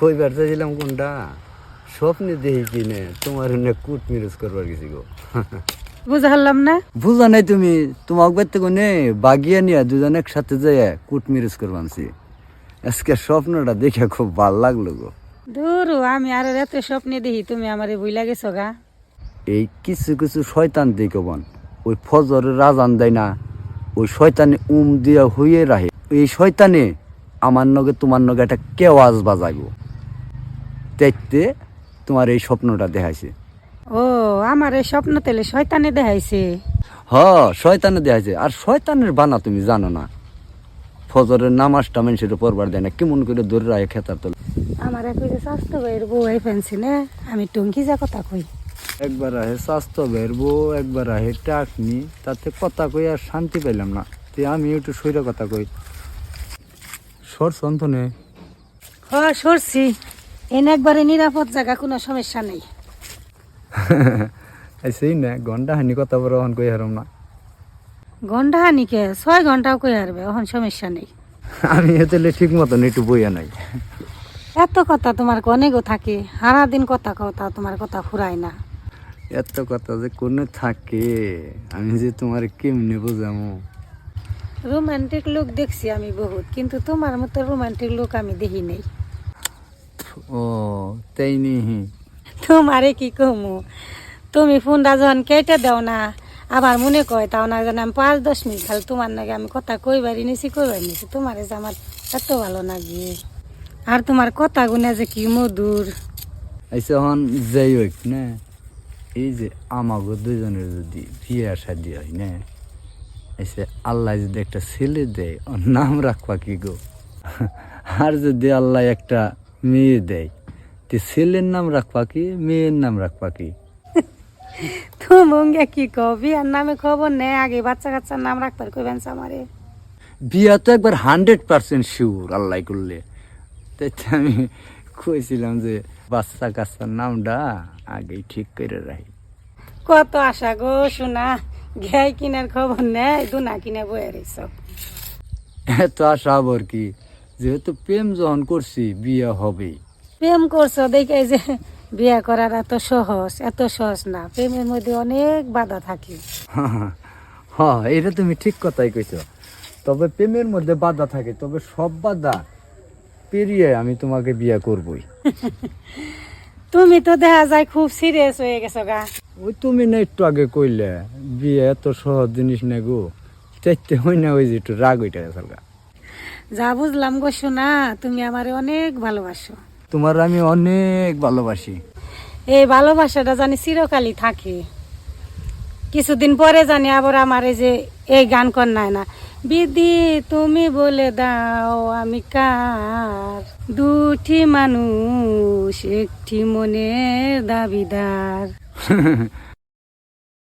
কইবার চাইছিলাম কোনটা স্বপ্নে দেখি কিনে তোমার কুট মিরজ করবার গেছি গো। বুঝা হলাম না। বুঝা নাই তুমি, তোমাক বাইতে কোনে বাগিয়া নিয়ে দুজন একসাথে যাইয়া কুট মিরজ করবানছি। আজকে স্বপ্নটা দেখে খুব ভাল লাগলো গো। দূর আমি আর রাতে স্বপ্নে দেখি তুমি আমারে বইলা গেছো গা। এই কিছু কিছু শয়তান দেখবন ওই ফজরের রাজান দেয় না, ওই শয়তানে দিয়া হইয়ে রাহে। এই শয়তানে আমার নগে তোমার নগে একটা কেওয়াজ বাজাইব, দেখতে তোমার এই স্বপ্নটা দেখাইছে। ও আমার এই স্বপ্ন তেলে শয়তানে দেখাইছে। শয়তানে দেখাইছে। আর শয়তানের বানা তুমি জানো না, ফজরের নামাজটা মানুষের পড়বার দেয় না, কেমন করে দূরে রাখে খেতার তোলে। আমার এক স্বাস্থ্য ভাইয়ের বউ এই ফেন্সি না, আমি টঙ্কি যা কথা কই। একবার আহে স্বাস্থ্য বেরবো, একবার আহে টাকনি, তাতে কথা কই আর শান্তি পাইলাম না। তে আমি একটু সইরা কথা কই। সর সন্তনে সরছি এনে একবারে নিরাপদ জায়গা, কোনো সমস্যা নেই। সেই না ঘন্টা হানি কথা বড় হন কই হারম না। ঘন্টা হানিকে 6 ঘন্টাও কই হারবে, এখন সমস্যা নেই। আমি এতে ঠিক মতন একটু বইয়া নাই। এত কথা তোমার অনেকও থাকে, সারা দিন কথা কথা তোমার কথা ফুরায় না। এত কথা যে কোনো থাকে, আমি যে তোমার কেমনে বোঝামো। রোমান্টিক লোক দেখছি আমি বহুত, কিন্তু তোমার মতো রোমান্টিক লোক আমি দেখি নেই। ও তাই নিহি। তোমারে কি কমু, তুমি ফোনটা যখন কেটে দাও না, আবার মনে কয় তাও না জানি আমি 5-10 মিনিট খালি তোমার নাকি আমি কথা কইবারই নিছি। তোমারে যে আমার এত ভালো লাগে, আর তোমার কথা গুনে যে কি মধুর। আইসা হন যাই হোক না, এই যে আমাগো দুজনের যদি বিয়ে শাদী হয় না, এসে আল্লাহ যদি একটা ছেলে দেয় ওর নাম রাখবা কি গো। আর যদি আল্লাহ একটা মেয়ে দেয়, তে ছেলের নাম রাখবা কি, মেয়ের নাম রাখবা কি? তুমি কি কও, বিয়ার নামে খবর নেই, আগে বাচ্চা কাচ্চার নাম রাখবার কইবেন আমারে। বিয়া তো একবার 100% শিওর আল্লাহ করলে। তাই তো আমি কইছিলাম যে বাচ্চা কাচ্চার নামটা আগেই ঠিক করে রাখি। কত আশা গো শোনা, ঘাই কিনার খবর নেই, দুনা কিনে বয়ে রইছ। এত আশা আবার কি, যেহেতু প্রেম যখন করছি বিয়া হবেই। প্রেম করছো দেখে যে বিয়া করার এত সহজ না, প্রেমের মধ্যে অনেক বাধা থাকে। হ্যাঁ এটা তুমি ঠিক কথাই কইছো। তবে প্রেমের মধ্যে বাধা থাকে, তবে সব বাধা পেরিয়ে আমি তোমাকে বিয়া করবই। তুমি তো দেখা যায় খুব সিরিয়াস হয়ে গেছো গা। ওই তুমি না একটু আগে কইলে বিয়ে এত সহজ জিনিস না গো, চাইতে হই না, ওই যে একটু রাগ ওইটা গেছে গা। যা বুঝলাম গো শোনা, তুমি আমারে অনেক ভালোবাসো। তোমার আমি অনেক ভালোবাসি। এই ভালোবাসাটা জানি চিরকালই থাকে। কিছুদিন পরে জানি আবার আমার এই যে এই গান কন্যায় না, বিধি তুমি বলে দাও আমি কার, দুটি মানুষ একটি মনের দাবিদার।